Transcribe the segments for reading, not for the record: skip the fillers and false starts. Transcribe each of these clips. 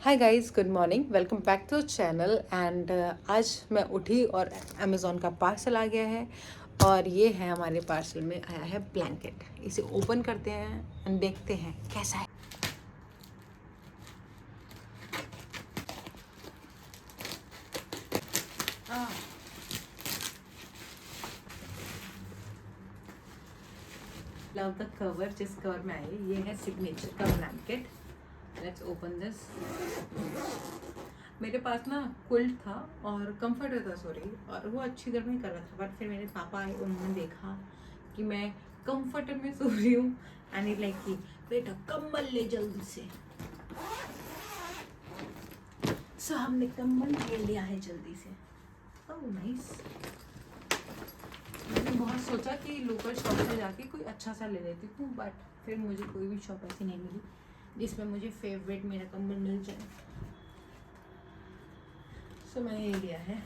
Hi guys, good morning, welcome back to channel. And आज मैं उठी और अमेज़ॉन का पार्सल आ गया है। और ये है, हमारे पार्सल में आया है ब्लैंकेट। इसे ओपन करते हैं एंड देखते हैं कैसा है। लव द कवर, जिस कवर में आई ये है सिग्नेचर का ब्लैंकेट। Let's open this. मेरे पास ना क्विल्ट था और कंफर्टर था, सॉरी, और वो अच्छी तरह नहीं कर रहा था। बट फिर मेरे पापा आए, उन्होंने देखा कि मैं कंफर्टर में सो रही हूँ एंड इट लाइक कि बेटा कंबल ले जल्दी से। सो हमने कंबल ले लिया है जल्दी से। Oh nice. मैंने बहुत सोचा कि लोकल शॉप से जाके कोई अच्छा सा ले लेती हूँ, बट फिर मुझे कोई भी शॉप ऐसी नहीं मिली जिसमें मुझे फेवरेट मेरा कंबल मिल जाए। सो मैंने ये लिया है।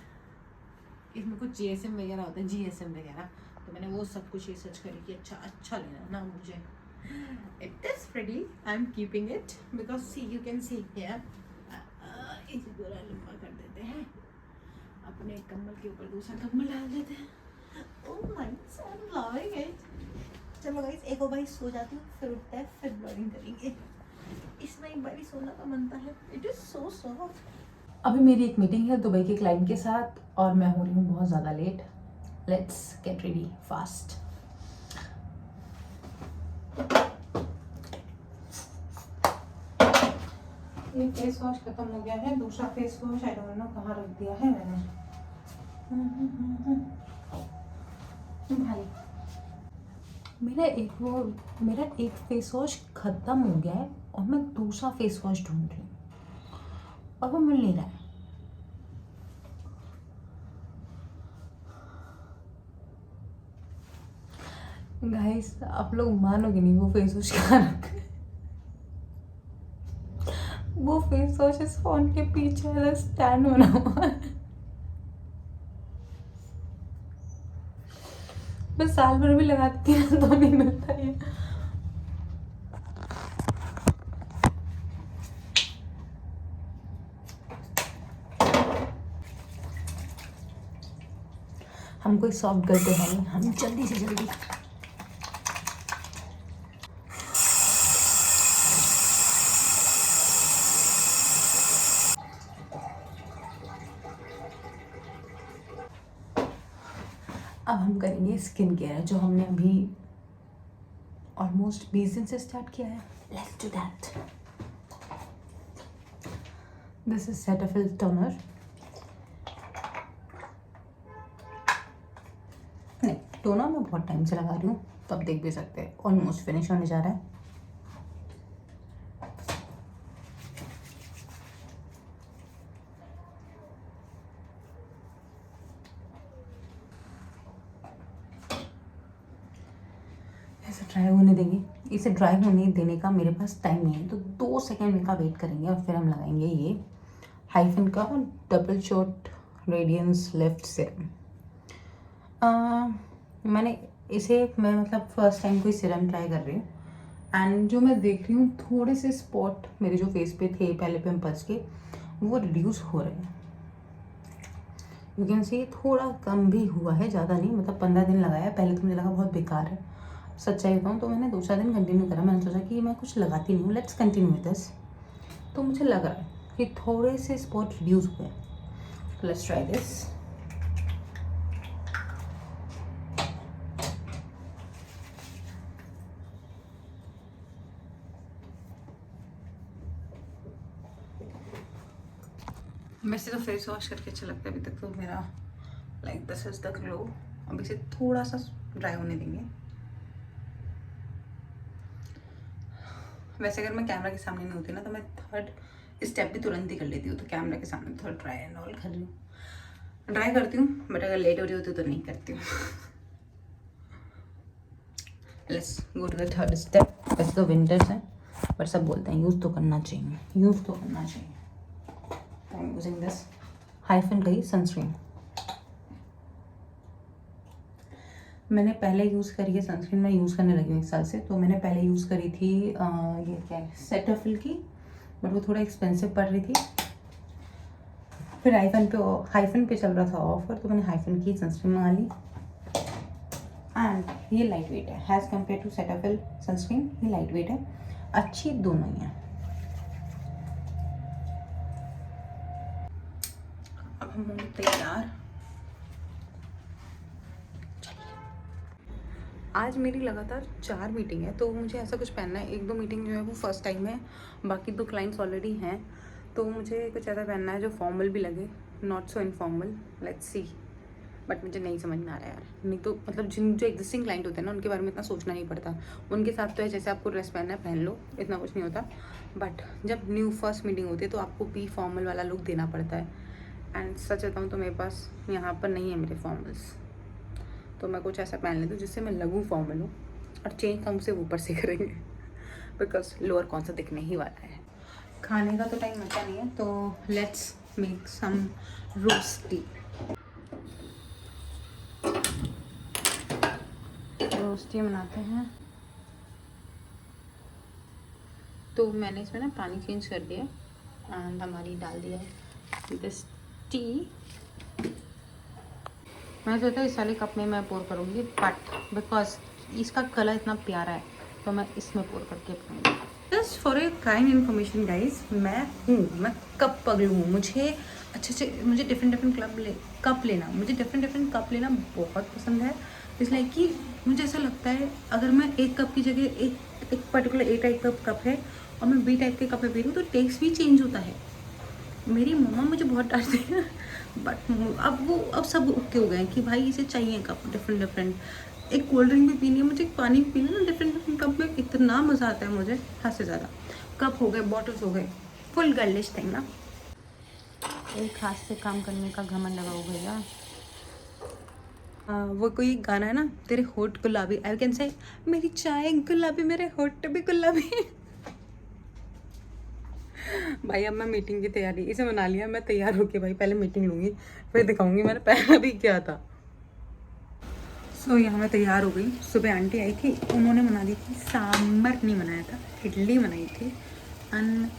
इसमें कुछ जीएसएम वगैरह होता है, जीएसएम वगैरह, तो मैंने वो सब कुछ रिसर्च करी कि अच्छा लेना ना मुझे। It is ready, I am keeping it because see you can see here. इसे पूरा लंबा कर देते हैं, अपने कंबल के ऊपर दूसरा कंबल डाल देते हैं। Oh nice, I am loving it. चलो गाइस, एक और बार सो जाती हूँ, फिर उठता है, फिर ब्लॉगिंग करेंगे। इसमें एक बार सोना का मनता है। It is so soft. अभी मेरी एक मीटिंग है दुबई के क्लाइंट के साथ और मैं हो रही हूँ बहुत ज़्यादा late. Let's get ready fast. ये फेस वॉश खत्म हो गया है, दूसरा face wash I don't know कहाँ रख दिया है मैंने। भाई, मेरा एक फेस वॉश खत्म हो गया है और मैं दूसरा फेस वॉश ढूंढ रही हूँ और वो मिल नहीं रहा है। गाइस, आप लोग मानोगे नहीं वो फेस वॉश कहाँ रखा है। वो फेस वॉश इस फोन के पीछे वाला स्टैंड बना हुआ है। मैं साल भर भी लगाती हूँ तो नहीं मिलता ये। हम कोई सॉफ्ट करते हैं नहीं, हम जल्दी से जल्दी। अब हम करेंगे स्किन केयर, जो हमने अभी ऑलमोस्ट 20 दिन से स्टार्ट किया है। Let's do that. This is Cetaphil toner. नहीं, टोनर मैं बहुत टाइम से लगा रही हूँ, तो आप देख भी सकते हैं ऑलमोस्ट फिनिश होने जा रहा है। ऐसे ड्राई होने देंगे। इसे ड्राई होने देने का मेरे पास टाइम नहीं है, तो 2 सेकेंड का वेट करेंगे और फिर हम लगाएंगे ये हाइफन का double shot radiance lift serum. मैं मतलब फर्स्ट टाइम कोई सीरम ट्राई कर रही हूँ एंड जो मैं देख रही हूँ, थोड़े से स्पॉट मेरे जो फेस पे थे पहले पिंपल्स के, वो रिड्यूस हो रहे हैं। यू कैन सी थोड़ा कम भी हुआ है, ज़्यादा नहीं। मतलब 15 दिन लगाया, पहले तो मुझे लगा बहुत बेकार है, सच्चाई बताऊँ तो मैंने 2-4 दिन कंटिन्यू करा। मैंने सोचा कि मैं कुछ लगाती नहीं हूँ, लेट्स कंटिन्यू विद दिस। तो मुझे लग रहा है कि थोड़े से स्पॉट रिड्यूस हुए। Let's try this. वैसे तो फेस वॉश करके अच्छा लगता है। अभी तक तो मेरा like this is the glow. अब इसे थोड़ा सा ड्राई होने देंगे। वैसे अगर मैं कैमरा के सामने नहीं होती ना, तो मैं थर्ड स्टेप भी तुरंत ही कर लेती हूँ। तो कैमरा के सामने थोड़ा ड्राई एंड ऑल कर रही हूँ, ड्राई करती हूँ, बट अगर लेट हो रही होती तो नहीं करती हूँ। Let's go to the third step. वैसे तो विंटर्स हैं, पर सब बोलते हैं यूज़ तो करना चाहिए, यूज़ तो करना चाहिए। I am using this hyphen का ही सनस्क्रीन। मैंने पहले यूज़ करी है सनस्क्रीन, मैं यूज़ करने लगी हूँ 1 साल से। तो मैंने पहले यूज़ करी थी ये क्या है, सेटाफिल की बट वो थोड़ा एक्सपेंसिव पड़ रही थी। फिर हाइफन पे चल रहा था ऑफर, तो मैंने हाइफन की सनस्क्रीन मंगा ली। एंड ये लाइट वेट है has compare to Cetaphil sunscreen, ये लाइट वेट है, अच्छी दोनों ही हैं। अब हम होंगे तैयार। आज मेरी लगातार 4 मीटिंग है, तो मुझे ऐसा कुछ पहनना है। 1-2 मीटिंग जो है वो फर्स्ट टाइम है, बाकी 2 क्लाइंट्स ऑलरेडी हैं, तो मुझे कुछ ऐसा पहनना है जो फॉर्मल भी लगे, not so informal. Let's see, but मुझे नहीं समझ में आ रहा है यार। नहीं तो मतलब जो एग्जिस्टिंग क्लाइंट होते हैं ना, उनके बारे में इतना सोचना नहीं पड़ता। उनके साथ तो है जैसे आपको ड्रेस पहनना है पहन लो, इतना कुछ नहीं होता। बट जब न्यू फर्स्ट मीटिंग होती है तो आपको भी फॉर्मल वाला लुक देना पड़ता है। एंड सच बताऊँ तो मेरे पास यहाँ पर नहीं है मेरे फॉर्मल्स, तो मैं कुछ ऐसा पहन लेती हूँ जिससे मैं लगूँ फॉर्मल हूँ, और चेंज तो हमसे ऊपर से करेंगे बिकॉज लोअर कौन सा दिखने ही वाला है। खाने का तो टाइम बचा नहीं है, तो लेट्स मेक सम रोस्टी। रोस्टी बनाते हैं। तो मैंने इसमें ना पानी चेंज कर दिया एंड हमारी डाल दिया है दिस टी। मैं सोचा इस वाले कप में मैं पोर करूँगी, बट बिकॉज इसका कलर इतना प्यारा है तो मैं इसमें पोर करके पीऊँगी। Just for a kind information guys, मैं कप पगलू हूँ। मुझे मुझे डिफरेंट कप लेना, मुझे डिफरेंट कप लेना बहुत पसंद है। इसलिए कि मुझे ऐसा लगता है अगर मैं एक कप की जगह एक पर्टिकुलर ए टाइप का कप है और मैं बी टाइप के कप में पी रही हूँ, तो टेस्ट भी चेंज होता है। मेरी मम्मा मुझे बहुत डांटती है, बट अब सब ओके हो गए हैं कि भाई इसे चाहिए कप डिफरेंट। एक कोल्ड ड्रिंक भी पीनी है मुझे, पानी भी पीना ना, डिफरेंट कप में इतना मज़ा आता है मुझे, हद से ज़्यादा। कप हो गए, बॉटल्स हो गए, फुल गर्लिश थिंग ना। एक हाथ से काम करने का घमंड लगा हो गया। वो कोई गाना है ना, तेरे होठ गुलाबी, आई कैन से मेरी चाय गुलाबी मेरे होठ भी गुलाबी। भाई अब मैं मीटिंग की तैयारी, इसे बना लिया मैं तैयार होके, भाई पहले मीटिंग लूँगी फिर दिखाऊंगी मैंने पहना भी क्या था। सो यहाँ मैं तैयार हो गई। सुबह आंटी आई थी, उन्होंने बना दी थी सांभर, नहीं बनाया था, इडली बनाई थी। एंड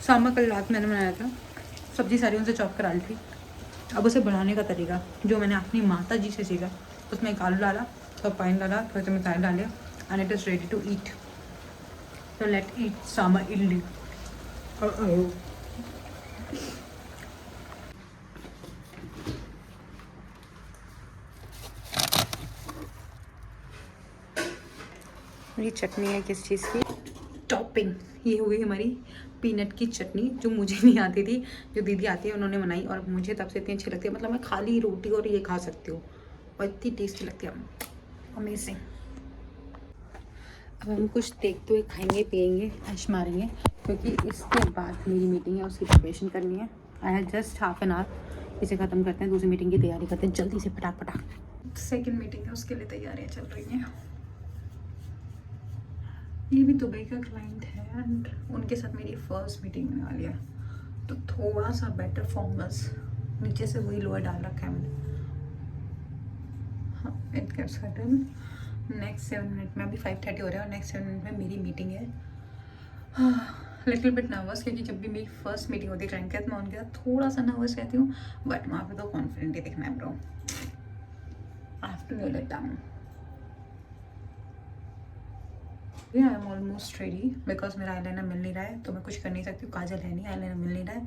सांभर कल रात मैंने बनाया था, सब्जी सारी उनसे चॉप करा ली थी। अब उसे बनाने का तरीका जो मैंने अपनी माता जी से सीखा, उसमें एक आलू डाला, थोड़ा पानी डाला, थोड़ा सा मसाला डाले, and it is ready to eat. तो लेट ईट सांभर इडली। ये चटनी है किस चीज़ की, टॉपिंग। ये हो गई हमारी पीनट की चटनी, जो मुझे नहीं आती थी, जो दीदी आती है उन्होंने बनाई, और मुझे तब से इतनी अच्छी लगती है। मतलब मैं खाली रोटी और ये खा सकती हूँ, और इतनी टेस्टी लगती है, अमेजिंग। अब हम कुछ देखते हुए खाएंगे पिएंगे, ऐश मारेंगे, क्योंकि इसके बाद मेरी मीटिंग है, उसकी प्रिपरेशन करनी है। I have just half an hour, इसे ख़त्म करते हैं, दूसरी मीटिंग की तैयारी करते हैं जल्दी से, फटाक। सेकेंड मीटिंग है, उसके लिए तैयारियाँ चल रही हैं। ये भी दुबई का क्लाइंट है एंड उनके साथ मेरी फर्स्ट मीटिंग होने वाली है, तो थोड़ा सा बेटर फॉर्मल्स, नीचे से वही लोअर डाल रखा है मैंने। हाँ, it gets done. Next 7 minute में, अभी 5:30 हो रहा है और नेक्स्ट 7 मिनट में मेरी मीटिंग है। लिटिल बिट नर्वस, क्योंकि जब भी मेरी फर्स्ट मीटिंग होती है क्लाइंट के साथ, मैं उनके साथ थोड़ा सा नर्वस रहती हूँ, बट वहाँ पे तो कॉन्फिडेंट ही दिखना है bro. I have to let it down. I am almost ready, because मेरा आईलाइनर मिल नहीं रहा है, तो मैं कुछ कर नहीं सकती हूँ। काजल है नहीं, आईलाइनर मिल नहीं रहा है,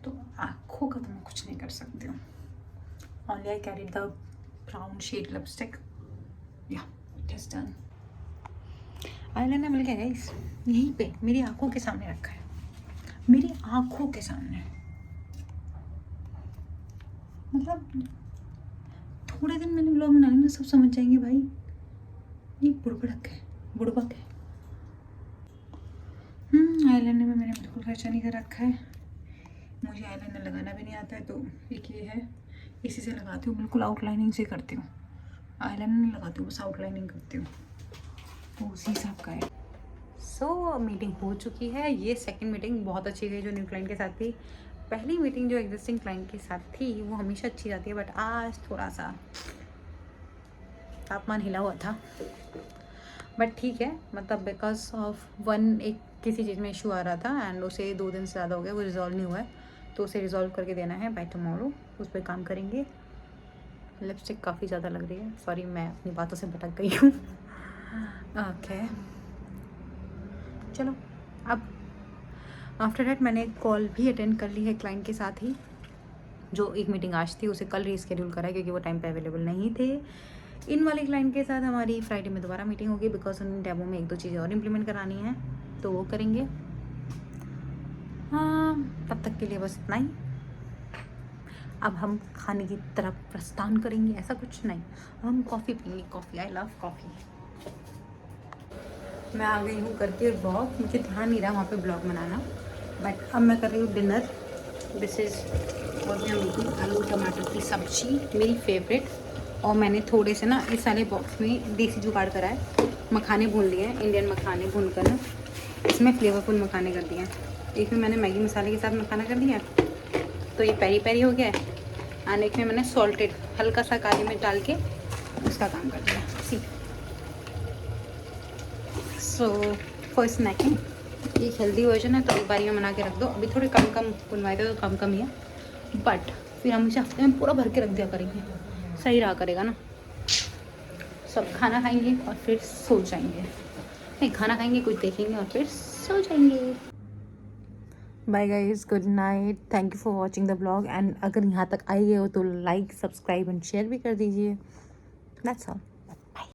तो आँखों का तो मैं कुछ नहीं कर सकती हूँ। Only I carry the brown shade lipstick, या इट इज डन। आईलाइनर मिल गया गाइस, यहीं पे मेरी आँखों के सामने रखा है, मेरी आँखों के सामने। मतलब थोड़े दिन मैंने ब्लॉग बना लेना, सब समझ जाएंगे भाई ये बुड़बड़क है, बुड़बक है। आईलाइनर में मैंने बिल्कुल खर्चा नहीं कर रखा है, मुझे आईलाइनर लगाना भी नहीं आता है, तो एक ये है, इसी से लगाती हूँ, बिल्कुल आउटलाइनिंग से करती हूँ, आईलाइनर नहीं लगाती हूँ, बस आउटलाइनिंग करती हूँ, तो उसी हिसाब का है। सो मीटिंग हो चुकी है, ये सेकंड मीटिंग बहुत अच्छी गई जो न्यू क्लाइंट के साथ थी। पहली मीटिंग जो एग्जिस्टिंग क्लाइंट के साथ थी वो हमेशा अच्छी जाती है, बट आज थोड़ा सा तापमान हिला हुआ था, बट ठीक है, मतलब बिकॉज ऑफ एक किसी चीज़ में इशू आ रहा था एंड उसे 2 दिन से ज़्यादा हो गया, वो रिजॉल्व नहीं हुआ है, तो उसे रिजॉल्व करके देना है बाय टुमारो, उस पर काम करेंगे। लिपस्टिक काफ़ी ज़्यादा लग रही है, सॉरी मैं अपनी बातों से भटक गई हूँ। ओके चलो, अब आफ्टर डैट मैंने कॉल भी अटेंड कर ली है क्लाइंट के साथ ही। जो एक मीटिंग आज थी उसे कल रीस्केड्यूल करा है क्योंकि वो टाइम पे अवेलेबल नहीं थे। इन वाले क्लाइंट के साथ हमारी फ्राइडे में दोबारा मीटिंग होगी बिकॉज उन डेमो में 1-2 चीज़ें और इम्प्लीमेंट करानी है, तो वो करेंगे। हाँ, तब तक के लिए बस इतना ही। अब हम खाने की तरफ प्रस्थान करेंगे, ऐसा कुछ नहीं, हम कॉफ़ी पियेंगे, कॉफ़ी, आई लव कॉफ़ी। मैं आ गई हूँ करके ब्लॉग, मुझे ध्यान नहीं रहा वहाँ पे ब्लॉग बनाना, बट अब मैं कर रही हूँ dinner. This is what I am making, आलू टमाटर की सब्जी, मेरी फेवरेट। और मैंने थोड़े से ना इस वाले बॉक्स में देसी जुगाड़ करा है, मखाने भून लिए हैं, इंडियन मखाने भून कर ना इसमें फ्लेवरफुल मखाने कर दिए हैं। एक में मैंने मैगी मसाले के साथ मखाना कर दिया तो ये पेरी पेरी हो गया है, एंड एक में मैंने सॉल्टेड हल्का सा काली मिर्च डाल के उसका काम कर दिया। सी सो फॉर स्नैकिंग एक हेल्दी वर्जन है, तो एक बारी में बना के रख दो। अभी थोड़े कम कम बनवाए थे तो कम कम ही है, बट फिर हम इसे हफ्ते में पूरा भर के रख दिया करेंगे, सही रहा करेगा ना। सब खाना खाएंगे और फिर सो जाएंगे, नहीं खाना खाएंगे, कुछ देखेंगे और फिर सो जाएंगे। Bye guys, good night, thank you for watching the blog, and अगर यहाँ तक आए हो तो लाइक, सब्सक्राइब एंड शेयर भी कर दीजिए। That's all.